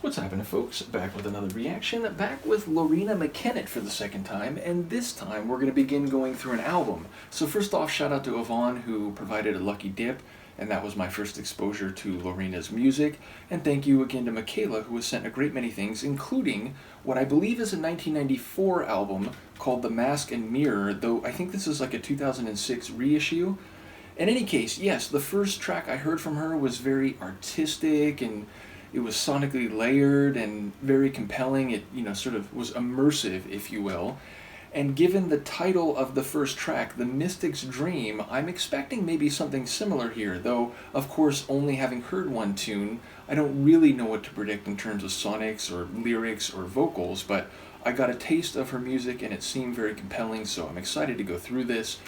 What's happening, folks? Back with another reaction, back with Loreena McKennitt for the second time, and this time we're going to begin going through an album. So first off, shout out to Yvonne, who provided a lucky dip, and that was my first exposure to Loreena's music, and thank you again to Michaela, who has sent a great many things, including what I believe is a 1994 album called The Mask and Mirror, though I think this is like a 2006 reissue. In any case, yes, the first track I heard from her was very artistic and it was sonically layered and very compelling. It, sort of was immersive, if you will. And given the title of the first track, The Mystic's Dream, I'm expecting maybe something similar here, though, of course, only having heard one tune, I don't really know what to predict in terms of sonics or lyrics or vocals, but I got a taste of her music and it seemed very compelling, so I'm excited to go through this.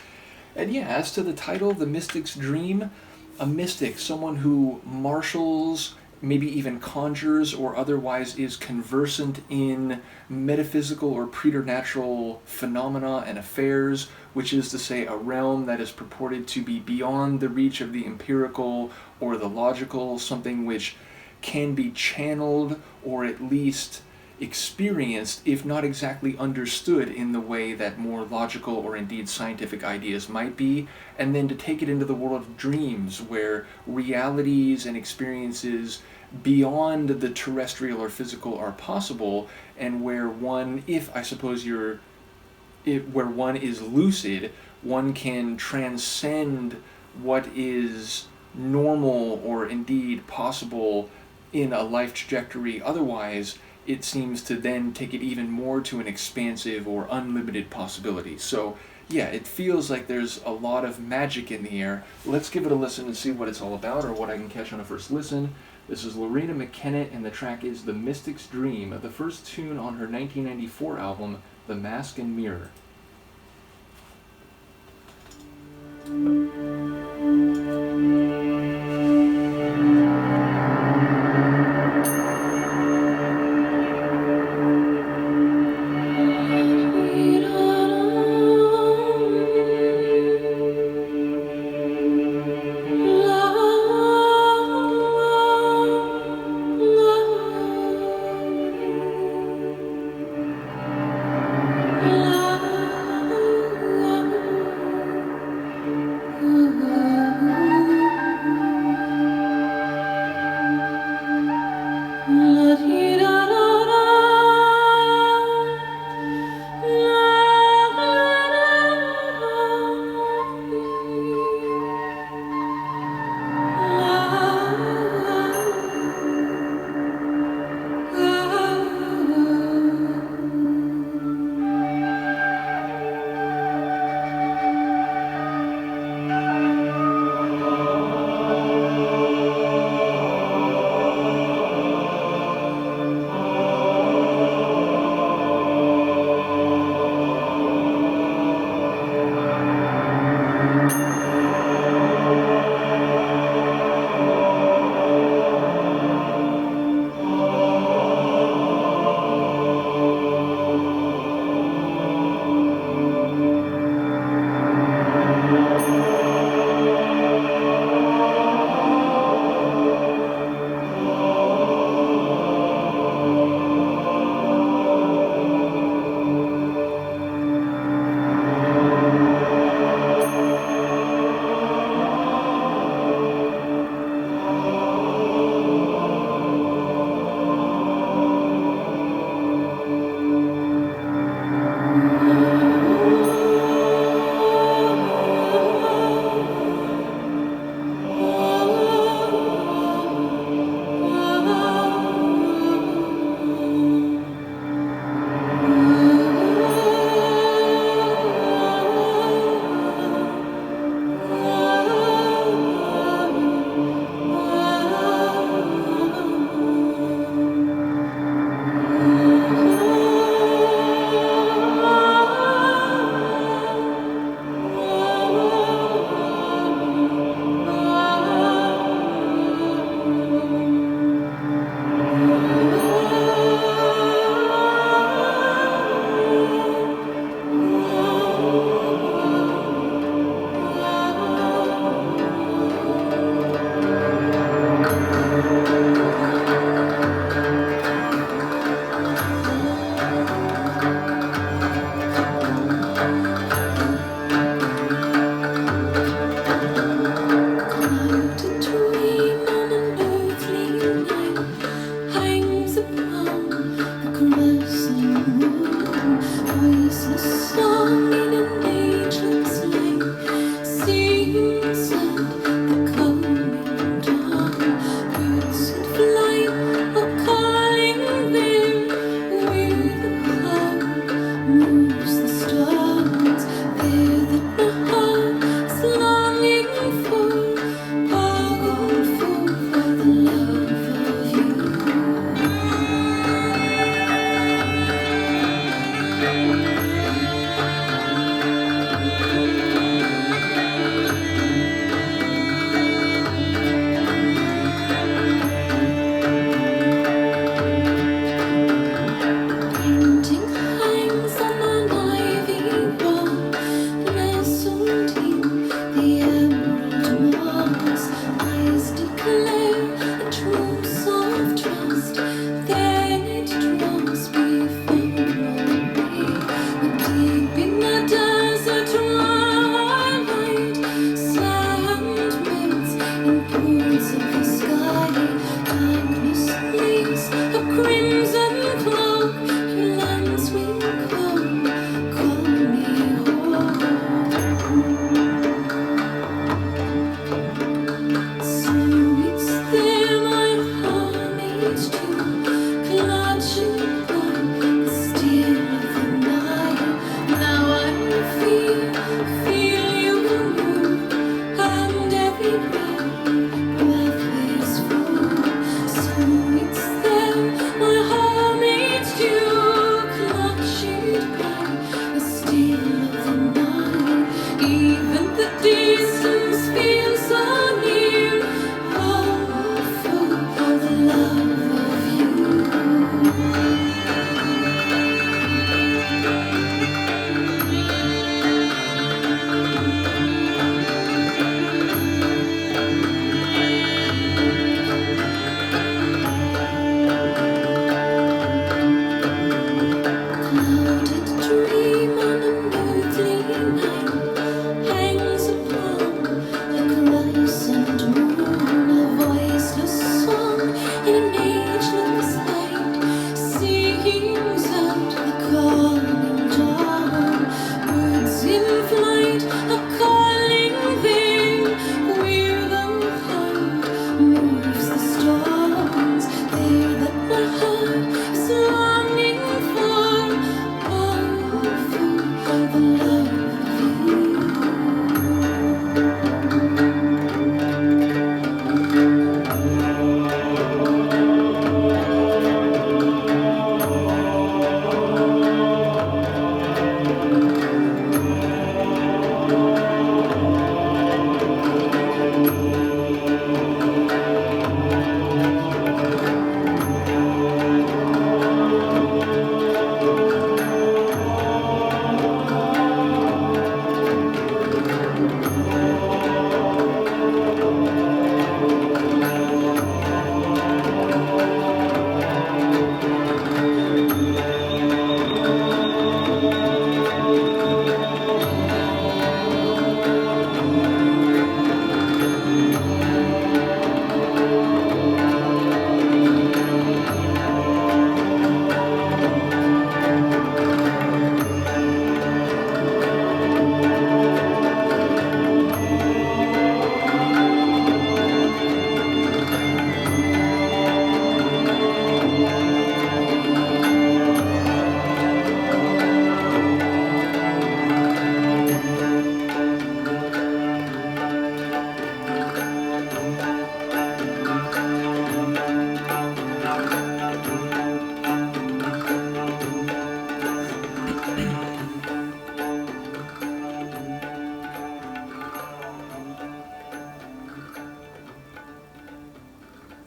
And yeah, as to the title, The Mystic's Dream, a mystic, someone who marshals, maybe even conjures or otherwise is conversant in metaphysical or preternatural phenomena and affairs, which is to say a realm that is purported to be beyond the reach of the empirical or the logical, something which can be channeled or at least experienced, if not exactly understood in the way that more logical or indeed scientific ideas might be, and then to take it into the world of dreams where realities and experiences beyond the terrestrial or physical are possible, and where one, where one is lucid, one can transcend what is normal or indeed possible in a life trajectory. Otherwise, it seems to then take it even more to an expansive or unlimited possibility. So yeah, it feels like there's a lot of magic in the air. Let's give it a listen and see what it's all about, or what I can catch on a first listen. This is Loreena McKennitt, and the track is The Mystic's Dream, the first tune on her 1994 album, The Mask and Mirror.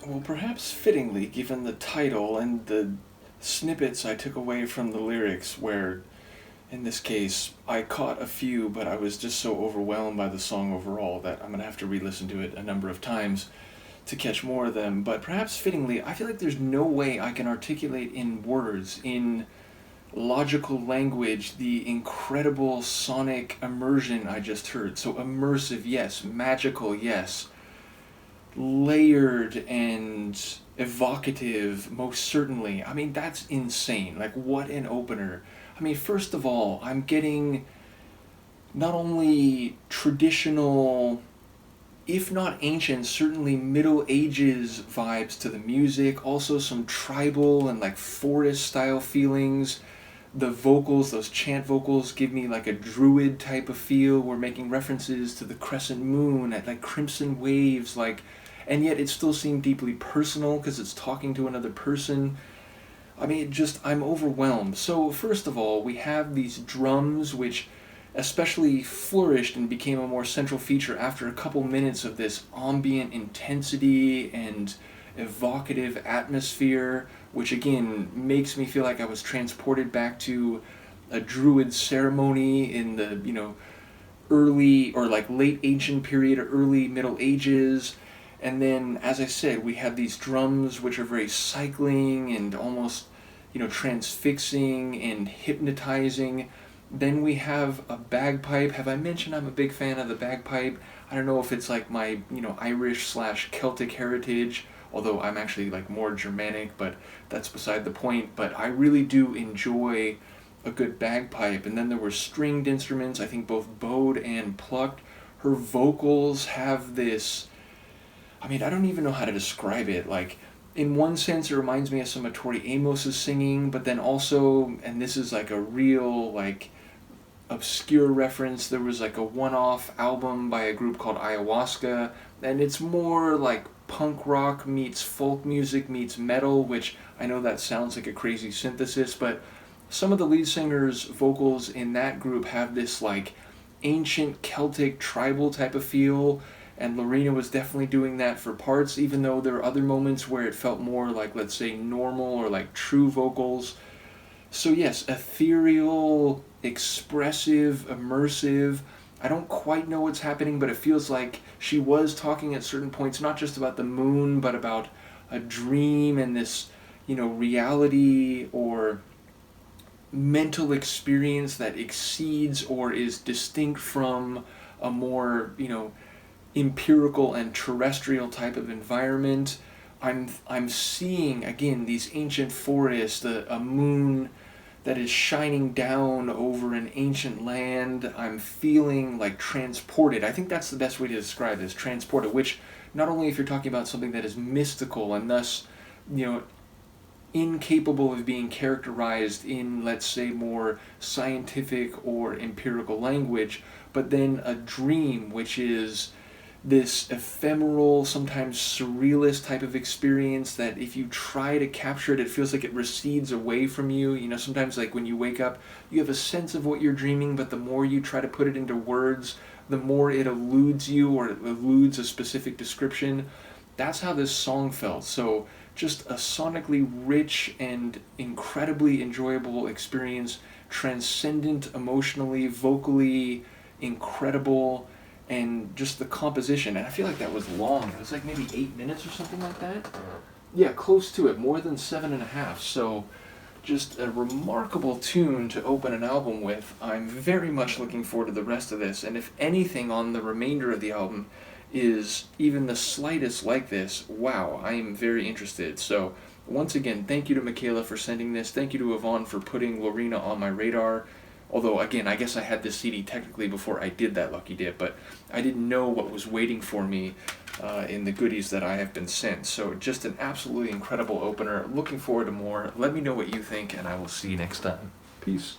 Well, perhaps fittingly, given the title and the snippets I took away from the lyrics, where in this case I caught a few, but I was just so overwhelmed by the song overall that I'm going to have to re listen to it a number of times to catch more of them. But perhaps fittingly, I feel like there's no way I can articulate in words, in logical language, the incredible sonic immersion I just heard. So immersive, yes. Magical, yes. Layered and evocative, most certainly. I mean, that's insane. Like, what an opener. I mean, first of all, I'm getting not only traditional, if not ancient, certainly Middle Ages vibes to the music, also some tribal and like forest style feelings. The vocals, those chant vocals, give me like a druid type of feel. We're making references to the crescent moon at like crimson waves, like, and yet it still seemed deeply personal because it's talking to another person. I mean, I'm overwhelmed. So first of all, we have these drums, which especially flourished and became a more central feature after a couple minutes of this ambient intensity and evocative atmosphere, which again makes me feel like I was transported back to a druid ceremony in the, early or like late ancient period or early Middle Ages. And then, as I said, we have these drums which are very cycling and almost, transfixing and hypnotizing. Then we have a bagpipe. Have I mentioned I'm a big fan of the bagpipe? I don't know if it's like my, Irish/Celtic heritage, although I'm actually like more Germanic, but that's beside the point. But I really do enjoy a good bagpipe. And then there were stringed instruments, I think both bowed and plucked. Her vocals have this, I mean, I don't even know how to describe it. Like, in one sense, it reminds me of some of Tori Amos's singing, but then also, and this is like a real, like, obscure reference, there was like a one-off album by a group called Ayahuasca, and it's more like punk rock meets folk music meets metal, which I know that sounds like a crazy synthesis, but some of the lead singers' vocals in that group have this like ancient Celtic tribal type of feel, and Loreena was definitely doing that for parts, even though there are other moments where it felt more like, let's say, normal or like true vocals. So yes, ethereal, expressive, immersive. I don't quite know what's happening, but it feels like she was talking at certain points, not just about the moon, but about a dream and this, reality or mental experience that exceeds or is distinct from a more, empirical and terrestrial type of environment. I'm seeing again these ancient forests, a moon that is shining down over an ancient land. I'm feeling like transported. I think that's the best way to describe this, transported, which not only if you're talking about something that is mystical and thus, you know, incapable of being characterized in, let's say, more scientific or empirical language, but then a dream, which is this ephemeral, sometimes surrealist type of experience that if you try to capture it, it feels like it recedes away from you. You know, sometimes like when you wake up, you have a sense of what you're dreaming, but the more you try to put it into words, the more it eludes you or it eludes a specific description. That's how this song felt. So just a sonically rich and incredibly enjoyable experience, transcendent emotionally, vocally incredible, and just the composition. And I feel like that was long. It was like maybe 8 minutes or something like that. Yeah, close to it, more than 7.5. So just a remarkable tune to open an album with. I'm very much looking forward to the rest of this, and if anything on the remainder of the album is even the slightest like this, wow, I am very interested. So once again, thank you to Michaela for sending this. Thank you to Yvonne for putting Loreena on my radar. Although, again, I guess I had this CD technically before I did that Lucky Dip, but I didn't know what was waiting for me in the goodies that I have been sent. So just an absolutely incredible opener. Looking forward to more. Let me know what you think, and I will see you next time. Peace.